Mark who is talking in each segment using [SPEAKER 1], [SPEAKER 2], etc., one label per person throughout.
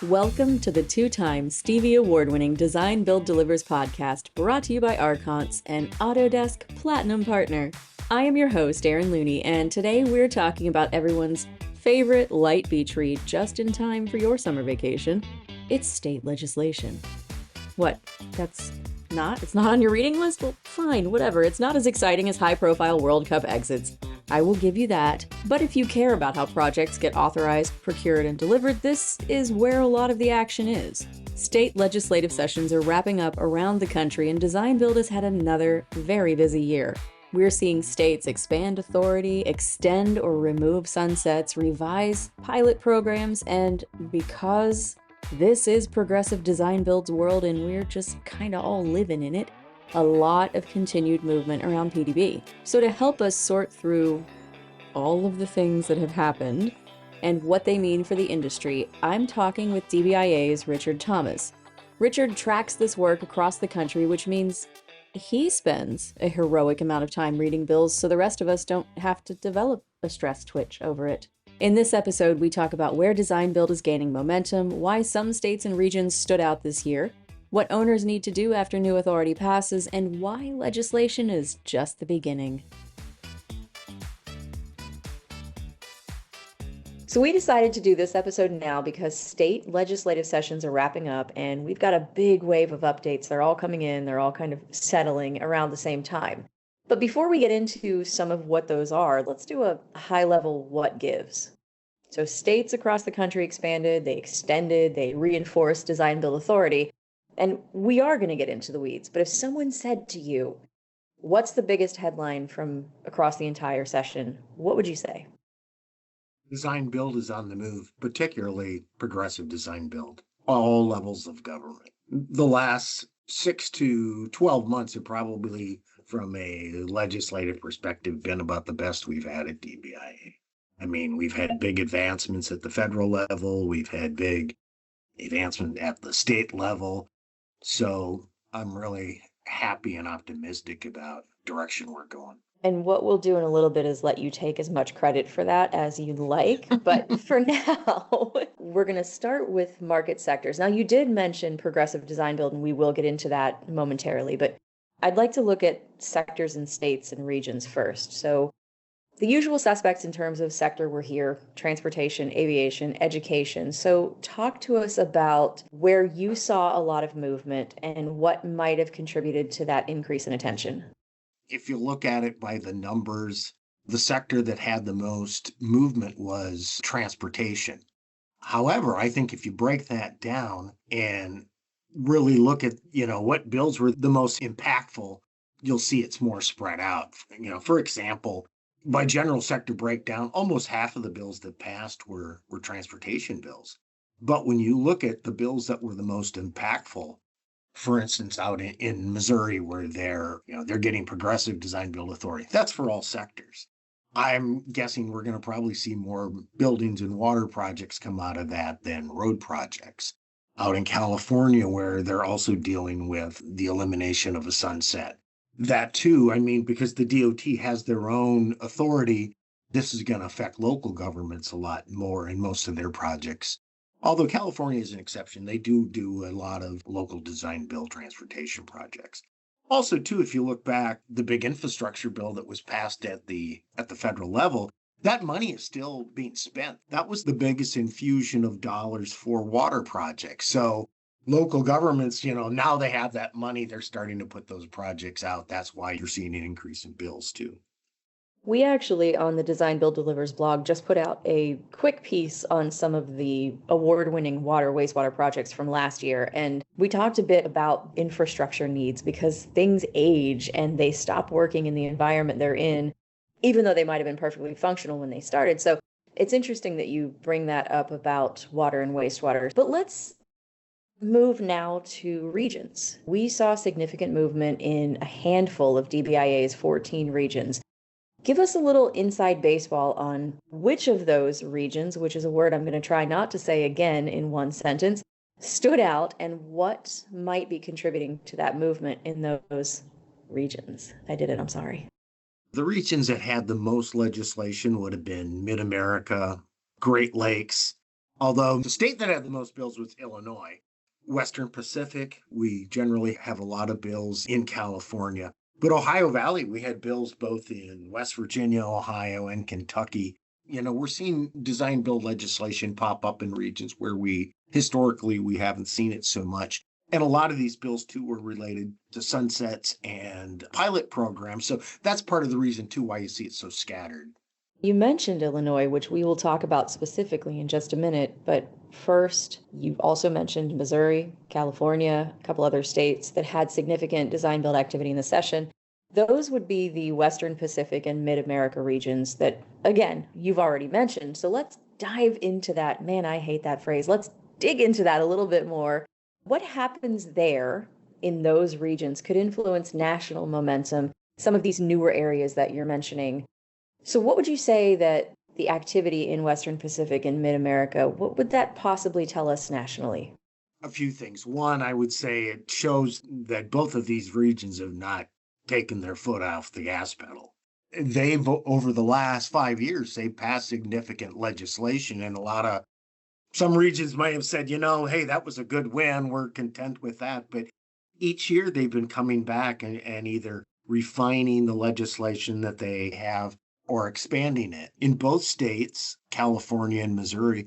[SPEAKER 1] Welcome to the two-time Stevie Award-winning Design Build Delivers podcast, brought to you by Archonts, an Autodesk Platinum partner. I am your host, Erin Looney, and today we're talking about everyone's favorite light beach read just in time for your summer vacation. It's state legislation. What? It's not on your reading list? Well, fine, whatever. It's not as exciting as high-profile World Cup exits. I will give you that. But if you care about how projects get authorized, procured, and delivered, this is where a lot of the action is. State legislative sessions are wrapping up around the country, and Design Build has had another very busy year. We're seeing states expand authority, extend or remove sunsets, revise pilot programs, and because this is Progressive Design Build's world and we're just kind of all living in it, a lot of continued movement around PDB. So to help us sort through all of the things that have happened and what they mean for the industry, I'm talking with DBIA's Richard Thomas. Richard tracks this work across the country, which means he spends a heroic amount of time reading bills so the rest of us don't have to develop a stress twitch over it. In this episode, we talk about where Design Build is gaining momentum, why some states and regions stood out this year, what owners need to do after new authority passes, and why legislation is just the beginning. So we decided to do this episode now because state legislative sessions are wrapping up and we've got a big wave of updates. They're all coming in, they're all kind of settling around the same time. But before we get into some of what those are, let's do a high-level what gives. So states across the country expanded, they extended, they reinforced Design Build authority. And we are going to get into the weeds, but if someone said to you, what's the biggest headline from across the entire session, what would you say?
[SPEAKER 2] Design Build is on the move, particularly Progressive Design Build, all levels of government. The last 6 to 12 months have probably, from a legislative perspective, been about the best we've had at DBIA. I mean, we've had big advancements at the federal level, we've had big advancement at the state level. So I'm really happy and optimistic about the direction we're going.
[SPEAKER 1] And what we'll do in a little bit is let you take as much credit for that as you'd like. But for now, we're going to start with market sectors. Now, you did mention Progressive Design Build, and we will get into that momentarily. But I'd like to look at sectors and states and regions first. So the usual suspects in terms of sector were here: transportation, aviation, education. So talk to us about where you saw a lot of movement and what might have contributed to that increase in attention.
[SPEAKER 2] If you look at it by the numbers, the sector that had the most movement was transportation. However, I think if you break that down and really look at, what bills were the most impactful, you'll see it's more spread out. For example, by general sector breakdown, almost half of the bills that passed were transportation bills. But when you look at the bills that were the most impactful, for instance, out in Missouri, where they're getting Progressive Design Build authority, that's for all sectors. I'm guessing we're going to probably see more buildings and water projects come out of that than road projects. Out in California, where they're also dealing with the elimination of a sunset. That too, because the DOT has their own authority, this is going to affect local governments a lot more in most of their projects. Although California is an exception, they do a lot of local design build transportation projects. Also, too, if you look back, the big infrastructure bill that was passed at the federal level, that money is still being spent. That was the biggest infusion of dollars for water projects. So local governments, now they have that money, they're starting to put those projects out. That's why you're seeing an increase in bills too.
[SPEAKER 1] We actually, on the Design Build Delivers blog, just put out a quick piece on some of the award-winning wastewater projects from last year. And we talked a bit about infrastructure needs because things age and they stop working in the environment they're in, even though they might have been perfectly functional when they started. So it's interesting that you bring that up about water and wastewater. But let's move now to regions. We saw significant movement in a handful of DBIA's 14 regions. Give us a little inside baseball on which of those regions, which is a word I'm going to try not to say again in one sentence, stood out and what might be contributing to that movement in those regions. I did it, I'm sorry.
[SPEAKER 2] The regions that had the most legislation would have been Mid-America, Great Lakes, Although the state that had the most bills was Illinois. Western Pacific, we generally have a lot of bills in California. But Ohio Valley, we had bills both in West Virginia, Ohio, and Kentucky. We're seeing design build legislation pop up in regions where historically we haven't seen it so much. And a lot of these bills too were related to sunsets and pilot programs. So that's part of the reason too why you see it so scattered.
[SPEAKER 1] You mentioned Illinois, which we will talk about specifically in just a minute, but first, you also mentioned Missouri, California, a couple other states that had significant design build activity in the session. Those would be the Western Pacific and Mid-America regions that, again, you've already mentioned. So let's dive into that. Man, I hate that phrase. Let's dig into that a little bit more. What happens there in those regions could influence national momentum, some of these newer areas that you're mentioning? So what would you say that the activity in Western Pacific and Mid-America, what would that possibly tell us nationally?
[SPEAKER 2] A few things. One, I would say it shows that both of these regions have not taken their foot off the gas pedal. They've, over the last 5 years, they've passed significant legislation, and some regions might have said, hey, that was a good win. We're content with that. But each year they've been coming back and either refining the legislation that they have or expanding it. In both states, California and Missouri,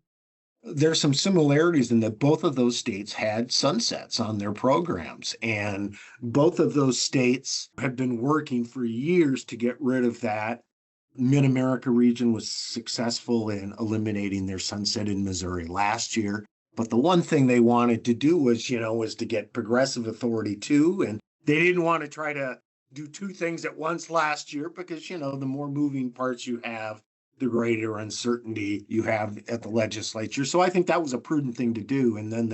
[SPEAKER 2] there's some similarities in that both of those states had sunsets on their programs. And both of those states have been working for years to get rid of that. Mid-America region was successful in eliminating their sunset in Missouri last year. But the one thing they wanted to do was to get progressive authority too. And they didn't want to try to do two things at once last year because, the more moving parts you have, the greater uncertainty you have at the legislature. So I think that was a prudent thing to do. And then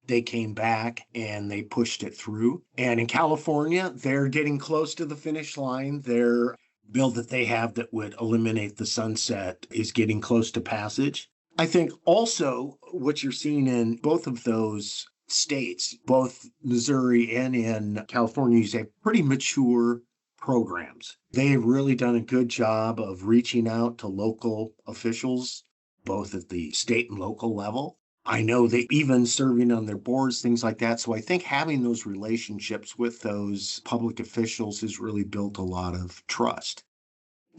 [SPEAKER 2] they came back and they pushed it through. And in California, they're getting close to the finish line. Their bill that they have that would eliminate the sunset is getting close to passage. I think also what you're seeing in both of those states, both Missouri and in California, you have pretty mature programs. They've really done a good job of reaching out to local officials, both at the state and local level. I know they even serving on their boards, things like that. So I think having those relationships with those public officials has really built a lot of trust.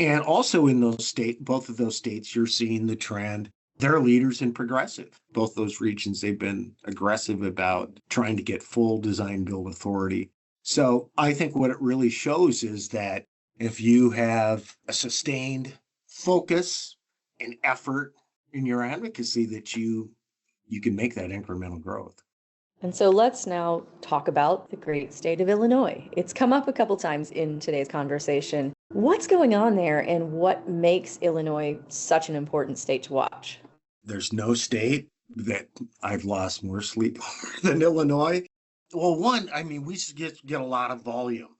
[SPEAKER 2] And also in both of those states, you're seeing the trend. They're leaders in progressive. Both those regions, they've been aggressive about trying to get full design build authority. So I think what it really shows is that if you have a sustained focus and effort in your advocacy, that you can make that incremental growth.
[SPEAKER 1] And so let's now talk about the great state of Illinois. It's come up a couple times in today's conversation. What's going on there and what makes Illinois such an important state to watch?
[SPEAKER 2] There's no state that I've lost more sleep over than Illinois. Well, we get a lot of volume.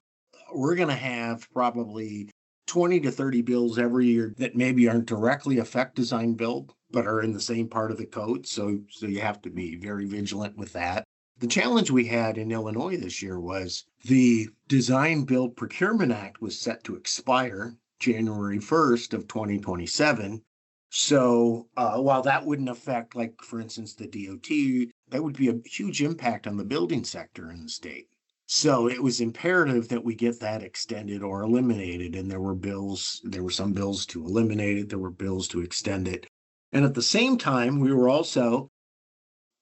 [SPEAKER 2] We're going to have probably 20 to 30 bills every year that maybe aren't directly affect design build, but are in the same part of the code. So you have to be very vigilant with that. The challenge we had in Illinois this year was the Design Build Procurement Act was set to expire January 1st of 2027. So while that wouldn't affect, like, for instance, the DOT, that would be a huge impact on the building sector in the state. So it was imperative that we get that extended or eliminated. And there were some bills to eliminate it. There were bills to extend it. And at the same time, we were also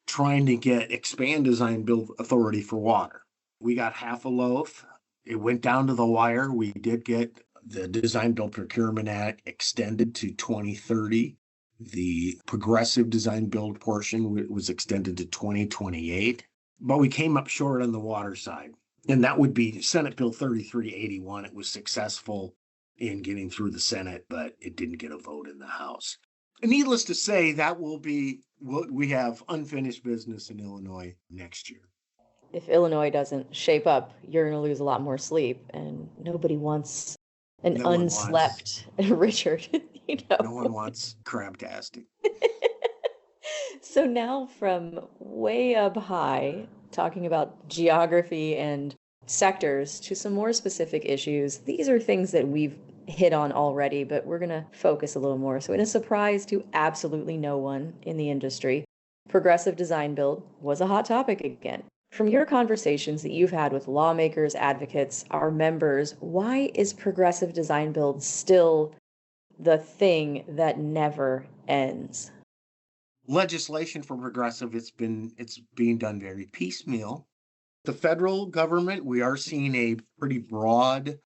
[SPEAKER 2] trying to expand design build authority for water. We got half a loaf. It went down to the wire. We did get the Design Build Procurement Act extended to 2030. The progressive design build portion was extended to 2028. But we came up short on the water side. And that would be Senate Bill 3381. It was successful in getting through the Senate, but it didn't get a vote in the House. And needless to say, we have unfinished business in Illinois next year.
[SPEAKER 1] If Illinois doesn't shape up, you're going to lose a lot more sleep, and nobody wants unslept Richard.
[SPEAKER 2] No one wants crabtastic.
[SPEAKER 1] So now from way up high, talking about geography and sectors, to some more specific issues, these are things that we've hit on already, but we're going to focus a little more. So, in a surprise to absolutely no one in the industry, progressive design build was a hot topic again. From your conversations that you've had with lawmakers, advocates, our members, why is progressive design build still the thing that never ends?
[SPEAKER 2] Legislation for progressive, it's being done very piecemeal. The federal government, we are seeing a pretty broad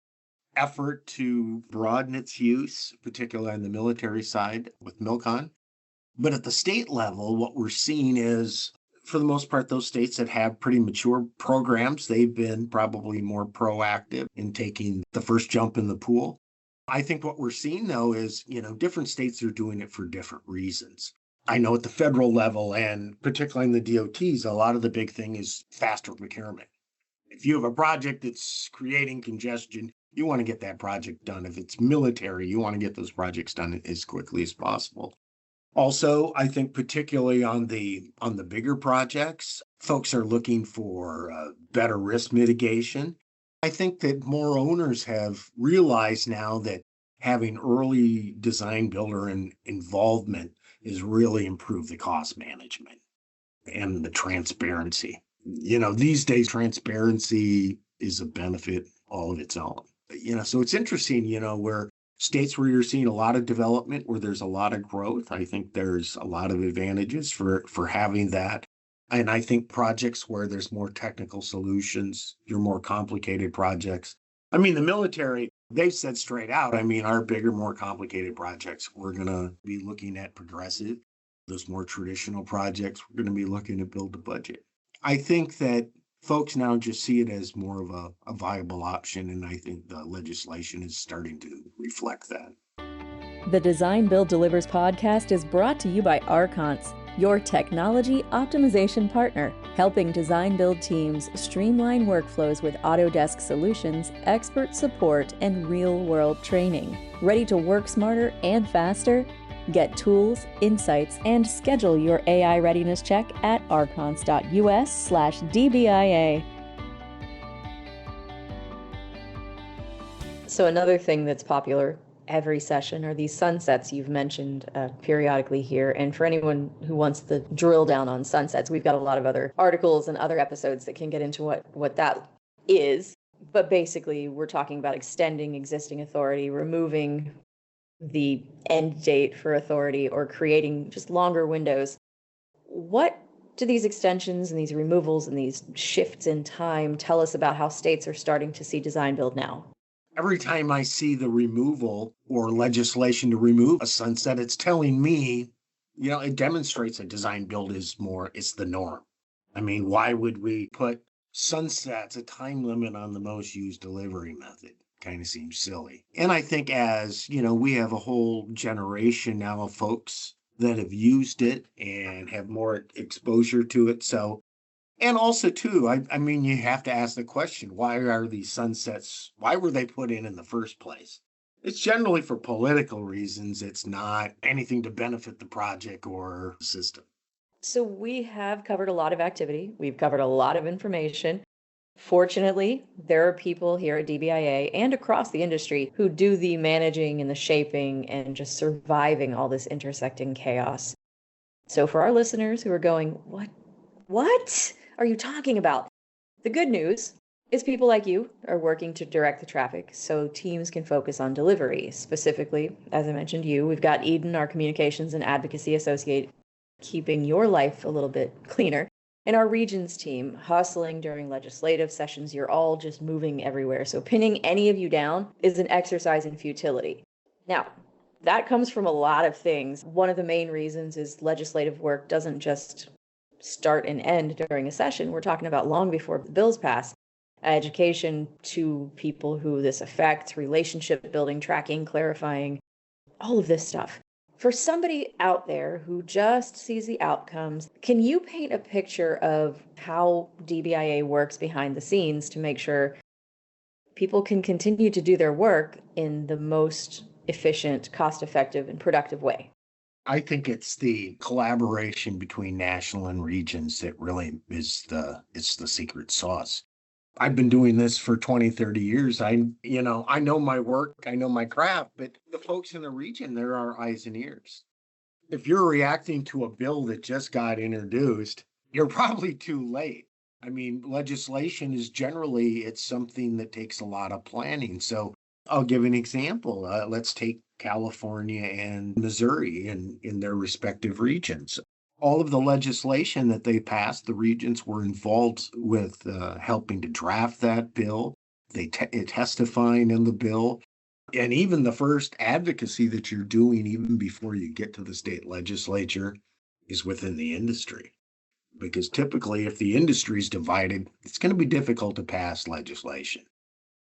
[SPEAKER 2] effort to broaden its use, particularly on the military side with MILCON. But at the state level, what we're seeing is, for the most part, those states that have pretty mature programs, they've been probably more proactive in taking the first jump in the pool. I think what we're seeing, though, is, different states are doing it for different reasons. I know at the federal level, and particularly in the DOTs, a lot of the big thing is faster procurement. If you have a project that's creating congestion, you want to get that project done. If it's military, you want to get those projects done as quickly as possible. Also, I think particularly on the bigger projects, folks are looking for better risk mitigation. I think that more owners have realized now that having early design builder involvement has really improved the cost management and the transparency. These days transparency is a benefit all of its own. So it's interesting, where states where you're seeing a lot of development, where there's a lot of growth, I think there's a lot of advantages for having that. And I think projects where there's more technical solutions, your more complicated projects. I mean, the military, they've said straight out, our bigger, more complicated projects, we're going to be looking at progressive. Those more traditional projects, we're going to be looking to build the budget. I think that folks now just see it as more of a viable option, and I think the legislation is starting to reflect that.
[SPEAKER 1] The Design Build Delivers podcast is brought to you by Archons, your technology optimization partner, helping design build teams streamline workflows with Autodesk solutions, expert support, and real-world training. Ready to work smarter and faster? Get tools, insights, and schedule your AI readiness check at archons.us/DBIA. So another thing that's popular every session are these sunsets you've mentioned periodically here. And for anyone who wants to drill down on sunsets, we've got a lot of other articles and other episodes that can get into what that is. But basically, we're talking about extending existing authority, removing the end date for authority, or creating just longer windows. What do these extensions and these removals and these shifts in time tell us about how states are starting to see design build now?
[SPEAKER 2] Every time I see the removal or legislation to remove a sunset, it's telling me, it demonstrates that design build it's the norm. Why would we put sunsets, a time limit on the most used delivery method? Kind of seems silly. And I think as, we have a whole generation now of folks that have used it and have more exposure to it. So, and also too, you have to ask the question, why are these sunsets, why were they put in the first place? It's generally for political reasons. It's not anything to benefit the project or the system.
[SPEAKER 1] So we have covered a lot of activity. We've covered a lot of information. Fortunately, there are people here at DBIA and across the industry who do the managing and the shaping and just surviving all this intersecting chaos. So for our listeners who are going, what are you talking about? The good news is people like you are working to direct the traffic so teams can focus on delivery. Specifically, as I mentioned we've got Eden, our communications and advocacy associate, keeping your life a little bit cleaner. And our regions team, hustling during legislative sessions. You're all just moving everywhere. So pinning any of you down is an exercise in futility. Now, that comes from a lot of things. One of the main reasons is legislative work doesn't just start and end during a session. We're talking about long before the bills pass. Education to people who this affects, relationship building, tracking, clarifying, all of this stuff. For somebody out there who just sees the outcomes, can you paint a picture of how DBIA works behind the scenes to make sure people can continue to do their work in the most efficient, cost-effective, and productive way?
[SPEAKER 2] I think it's the collaboration between national and regions that really is the secret sauce. I've been doing this for 20, 30 years. I know my work, I know my craft, but the folks in the region, they're our eyes and ears. If you're reacting to a bill that just got introduced, you're probably too late. I mean, legislation is generally it's something that takes a lot of planning. So I'll give an example. Let's take California and Missouri in their respective regions. All of the legislation that they passed, the regions were involved with helping to draft that bill. Testifying in the bill. And even the first advocacy that you're doing, even before you get to the state legislature, is within the industry. Because typically, if the industry is divided, it's going to be difficult to pass legislation.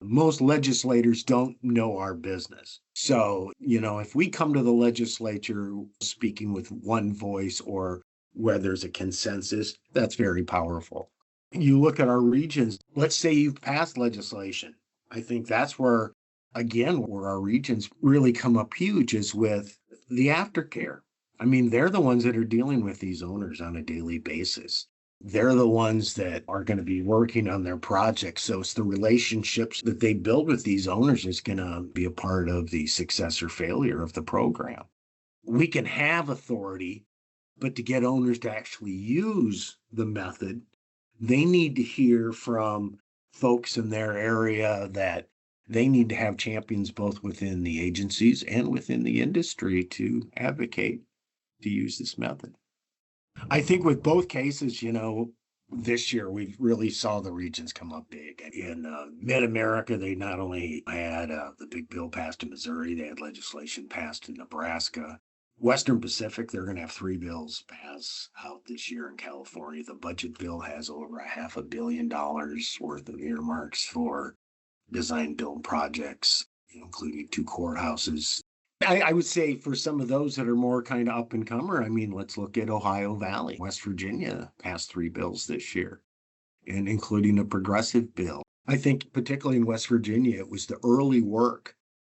[SPEAKER 2] Most legislators don't know our business. So, if we come to the legislature speaking with one voice or where there's a consensus, that's very powerful. You look at our regions, let's say you've passed legislation. I think that's where, again, where our regions really come up huge is with the aftercare. I mean, they're the ones that are dealing with these owners on a daily basis. They're the ones that are going to be working on their projects. So it's the relationships that they build with these owners is going to be a part of the success or failure of the program. We can have authority, but to get owners to actually use the method, they need to hear from folks in their area that they need to have champions both within the agencies and within the industry to advocate to use this method. I think with both cases, this year we really saw the regions come up big. In mid-America, they not only had the big bill passed in Missouri, they had legislation passed in Nebraska. Western Pacific, they're going to have 3 bills pass out this year in California. The budget bill has over $500 million worth of earmarks for design build projects, including 2 courthouses. I would say for some of those that are more kind of up and comer, I mean, let's look at Ohio Valley. West Virginia passed 3 bills this year, and including a progressive bill. I think particularly in West Virginia, it was the early work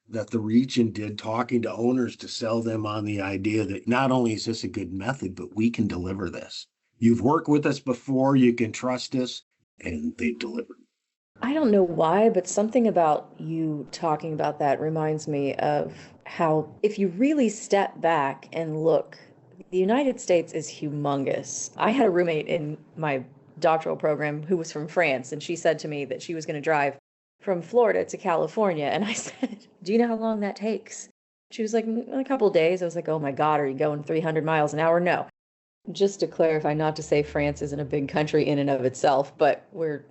[SPEAKER 2] that the region did talking to owners to sell them on the idea that not only is this a good method, but we can deliver this. You've worked with us before, you can trust us, and they've delivered.
[SPEAKER 1] I don't know why, but something about you talking about that reminds me of how, if you really step back and look, the United States is humongous. I had a roommate in my doctoral program who was from France, and she said to me that she was going to drive from Florida to California. And I said, "Do you know how long that takes?" She was like, "A couple of days." I was like, "Oh my God, are you going 300 miles an hour?" No. Just to clarify, not to say France isn't a big country in and of itself, but we're,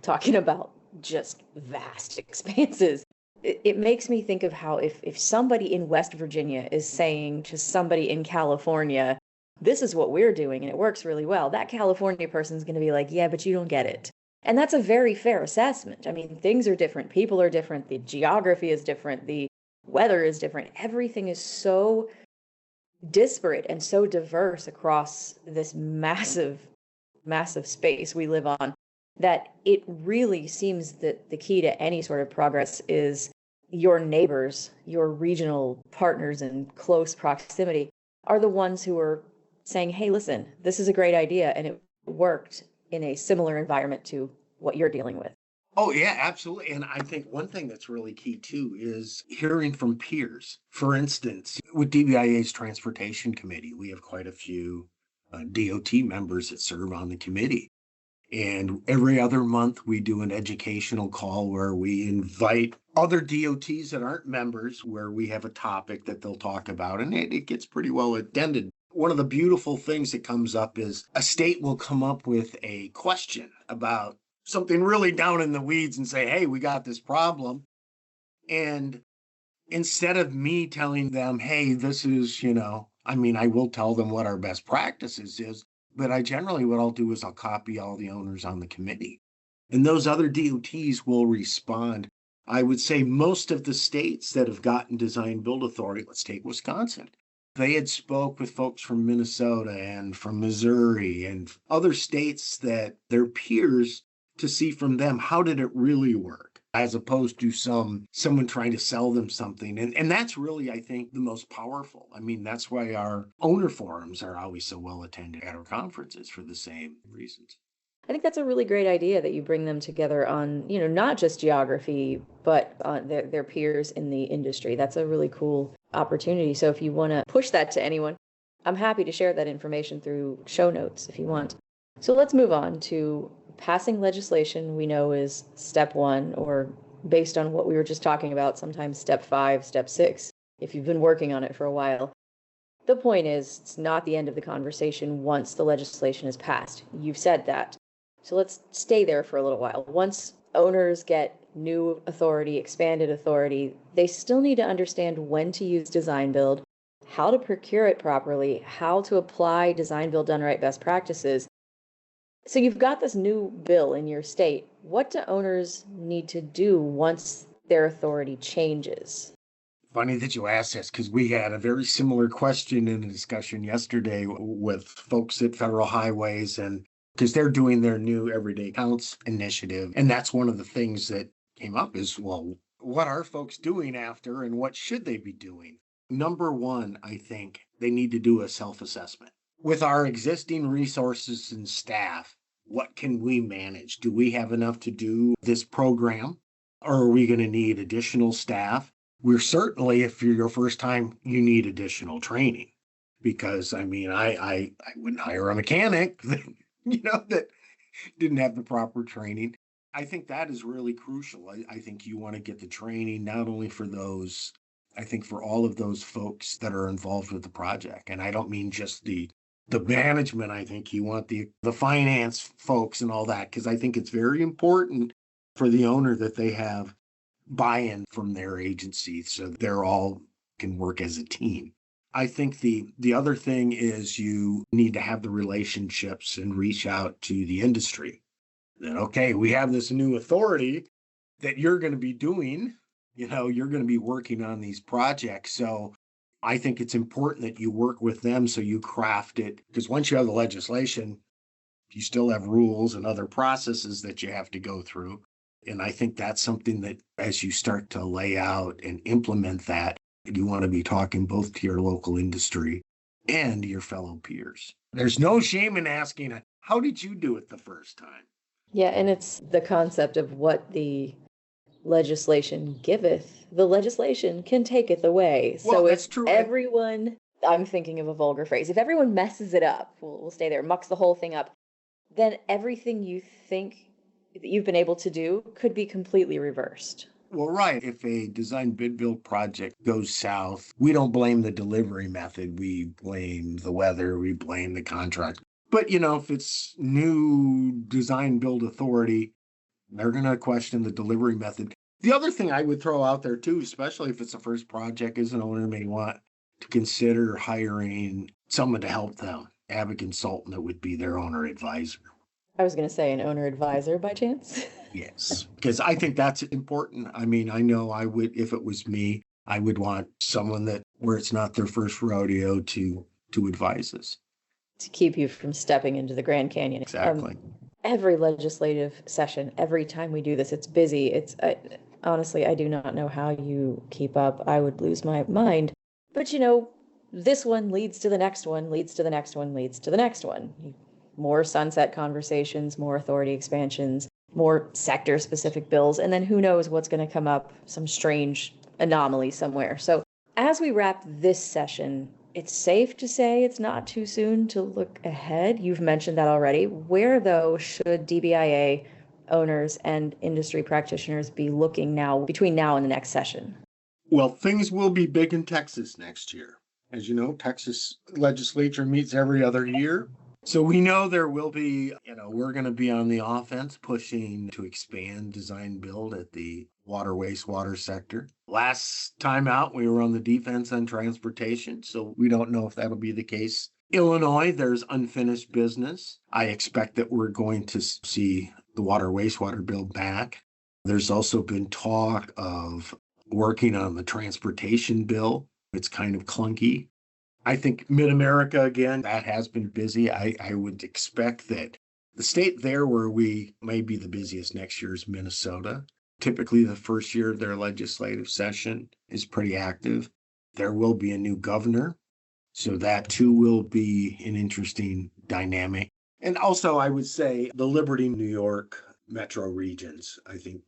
[SPEAKER 1] talking about just vast expanses. It makes me think of how if somebody in West Virginia is saying to somebody in California, "This is what we're doing and it works really well," that California person's going to be like, "Yeah, but you don't get it." And that's a very fair assessment. I mean, things are different, people are different, the geography is different, the weather is different. Everything is so disparate and so diverse across this massive space we live on that it really seems that the key to any sort of progress is your neighbors, your regional partners in close proximity are the ones who are saying, "Hey, listen, this is a great idea and it worked in a similar environment to what you're dealing with."
[SPEAKER 2] Oh, yeah, absolutely. And I think one thing that's really key too is hearing from peers. For instance, with DBIA's Transportation Committee, we have quite a few DOT members that serve on the committee. And every other month, we do an educational call where we invite other DOTs that aren't members, where we have a topic that they'll talk about, and it gets pretty well attended. One of the beautiful things that comes up is a state will come up with a question about something really down in the weeds and say, "Hey, we got this problem." And instead of me telling them, "Hey, this is, I mean, I will tell them what our best practices is, but I generally, what I'll do is I'll copy all the owners on the committee. And those other DOTs will respond. I would say most of the states that have gotten design build authority, let's take Wisconsin. They had spoke with folks from Minnesota and from Missouri and other states that their peers to see from them, how did it really work? As opposed to someone trying to sell them something. And that's really, I think, the most powerful. I mean, that's why our owner forums are always so well attended at our conferences for the same reasons.
[SPEAKER 1] I think that's a really great idea that you bring them together on, not just geography, but on their peers in the industry. That's a really cool opportunity. So if you want to push that to anyone, I'm happy to share that information through show notes if you want. So let's move on to passing legislation. We know is step one, or based on what we were just talking about, sometimes step 5, step 6, if you've been working on it for a while. The point is, it's not the end of the conversation once the legislation is passed. You've said that. So let's stay there for a little while. Once owners get new authority, expanded authority, they still need to understand when to use design build, how to procure it properly, how to apply design build done right best practices. So you've got this new bill in your state. What do owners need to do once their authority changes?
[SPEAKER 2] Funny that you asked this because we had a very similar question in a discussion yesterday with folks at Federal Highways, and because they're doing their new Everyday Counts initiative. And that's one of the things that came up is, well, what are folks doing after and what should they be doing? Number one, I think they need to do a self-assessment. With our existing resources and staff, what can we manage? Do we have enough to do this program? Or are we going to need additional staff? We're certainly, if you're your first time, you need additional training because I wouldn't hire a mechanic that didn't have the proper training. I think that is really crucial. I think you want to get the training not only for those, I think for all of those folks that are involved with the project. And I don't mean just the management. I think you want the finance folks and all that, because I think it's very important for the owner that they have buy-in from their agency so they're all can work as a team. I think the other thing is you need to have the relationships and reach out to the industry. Then, okay, we have this new authority that you're going to be doing, you're going to be working on these projects. So I think it's important that you work with them so you craft it, because once you have the legislation, you still have rules and other processes that you have to go through. And I think that's something that as you start to lay out and implement that, you want to be talking both to your local industry and your fellow peers. There's no shame in asking, how did you do it the first time?
[SPEAKER 1] Yeah, and it's the concept of what the legislation giveth, the legislation can taketh away.
[SPEAKER 2] Well,
[SPEAKER 1] so
[SPEAKER 2] that's
[SPEAKER 1] if
[SPEAKER 2] true.
[SPEAKER 1] everyone, I'm thinking of a vulgar phrase, if everyone messes it up, we'll stay there, mucks the whole thing up, then everything you think that you've been able to do could be completely reversed.
[SPEAKER 2] Well, right. If a design bid build project goes south, we don't blame the delivery method. We blame the weather. We blame the contract. But, if it's new design build authority, they're going to question the delivery method. The other thing I would throw out there too, especially if it's a first project, is an owner may want to consider hiring someone to help them, have a consultant that would be their owner advisor.
[SPEAKER 1] I was going to say an owner advisor by chance.
[SPEAKER 2] Yes, because I think that's important. I know I would, if it was me, I would want someone that where it's not their first rodeo to advise us.
[SPEAKER 1] To keep you from stepping into the Grand Canyon.
[SPEAKER 2] Exactly.
[SPEAKER 1] Every legislative session, every time we do this, it's busy. Honestly, I do not know how you keep up. I would lose my mind. But this one leads to the next one, leads to the next one, leads to the next one. More sunset conversations, more authority expansions, more sector-specific bills, and then who knows what's going to come up, some strange anomaly somewhere. So as we wrap this session, it's safe to say it's not too soon to look ahead. You've mentioned that already. Where, though, should DBIA owners and industry practitioners be looking now between now and the next session?
[SPEAKER 2] Well, things will be big in Texas next year. As you know, Texas legislature meets every other year. So we know there will be, we're going to be on the offense pushing to expand design build at the water wastewater sector. Last time out, we were on the defense on transportation, so we don't know if that'll be the case. Illinois, there's unfinished business. I expect that we're going to see the water wastewater bill back. There's also been talk of working on the transportation bill. It's kind of clunky. I think Mid-America, again, that has been busy. I would expect that the state there where we may be the busiest next year is Minnesota. Typically, the first year of their legislative session is pretty active. There will be a new governor, so that too will be an interesting dynamic. And also, I would say the Liberty, New York metro regions. I think,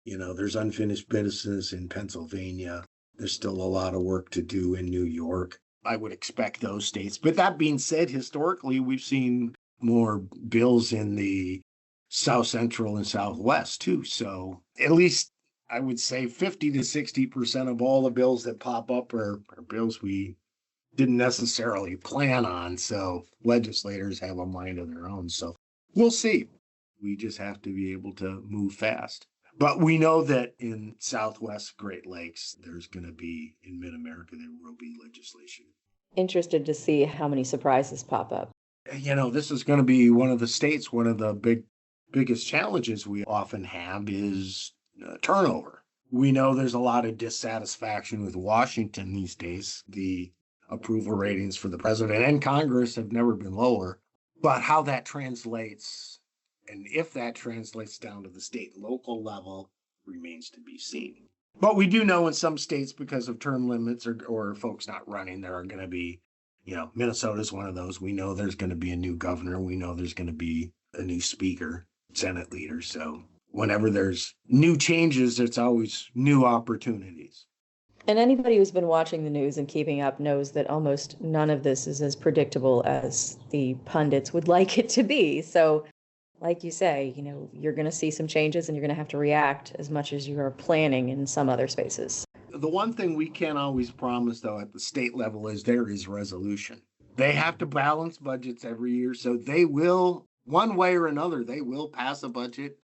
[SPEAKER 2] there's unfinished business in Pennsylvania. There's still a lot of work to do in New York. I would expect those states. But that being said, historically, we've seen more bills in the South Central and Southwest too. So at least I would say 50 to 60% of all the bills that pop up are bills we didn't necessarily plan on. So legislators have a mind of their own. So we'll see. We just have to be able to move fast. But we know that in Southwest Great Lakes, there's going to be, in Mid-America, there will be legislation.
[SPEAKER 1] Interested to see how many surprises pop up.
[SPEAKER 2] This is going to be one of the states, one of the biggest challenges we often have is turnover. We know there's a lot of dissatisfaction with Washington these days. The approval ratings for the president and Congress have never been lower. But how that translates, and if that translates down to the state and local level, remains to be seen. But we do know in some states, because of term limits or folks not running, there are going to be, Minnesota's one of those. We know there's going to be a new governor. We know there's going to be a new speaker, Senate leader. So whenever there's new changes, there's always new opportunities.
[SPEAKER 1] And anybody who's been watching the news and keeping up knows that almost none of this is as predictable as the pundits would like it to be. So like you say, you're going to see some changes and you're going to have to react as much as you are planning in some other spaces.
[SPEAKER 2] The one thing we can't always promise, though, at the state level is there is resolution. They have to balance budgets every year. So they will, one way or another, they will pass a budget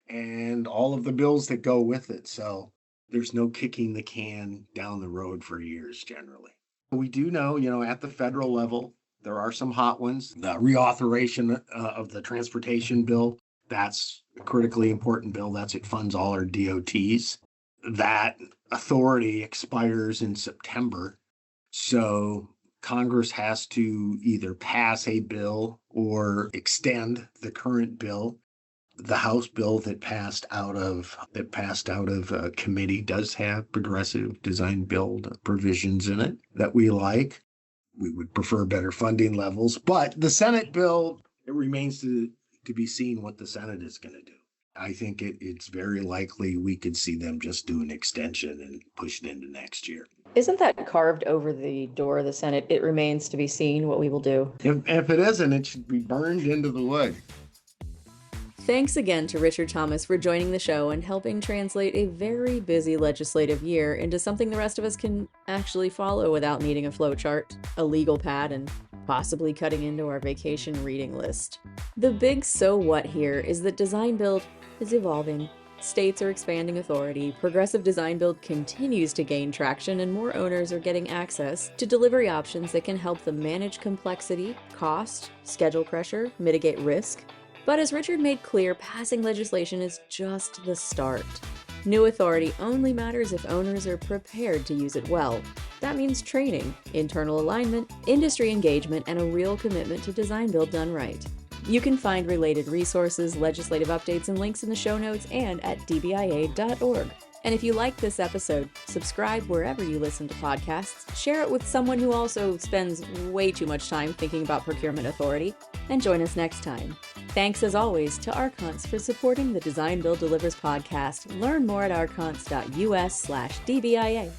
[SPEAKER 2] and all of the bills that go with it. So there's no kicking the can down the road for years generally. We do know, at the federal level, there are some hot ones. The reauthorization of the transportation bill, that's a critically important bill. It funds all our DOTs. That authority expires in September. So Congress has to either pass a bill or extend the current bill. The House bill that passed out of committee does have progressive design build provisions in it that we like. We would prefer better funding levels, but the Senate bill, it remains to be seen what the Senate is going to do. I think it's very likely we could see them just do an extension and push it into next year.
[SPEAKER 1] Isn't that carved over the door of the Senate? It remains to be seen what we will do.
[SPEAKER 2] If it isn't, it should be burned into the wood.
[SPEAKER 1] Thanks again to Richard Thomas for joining the show and helping translate a very busy legislative year into something the rest of us can actually follow without needing a flowchart, a legal pad, and possibly cutting into our vacation reading list. The big so what here is that design build is evolving. States are expanding authority, progressive design build continues to gain traction, and more owners are getting access to delivery options that can help them manage complexity, cost, schedule pressure, mitigate risk. But as Richard made clear, passing legislation is just the start. New authority only matters if owners are prepared to use it well. That means training, internal alignment, industry engagement, and a real commitment to design build done right. You can find related resources, legislative updates, and links in the show notes and at dbia.org. And if you like this episode, subscribe wherever you listen to podcasts, share it with someone who also spends way too much time thinking about procurement authority, and join us next time. Thanks as always to Archons for supporting the Design Build Delivers podcast. Learn more at archons.us/DBIA.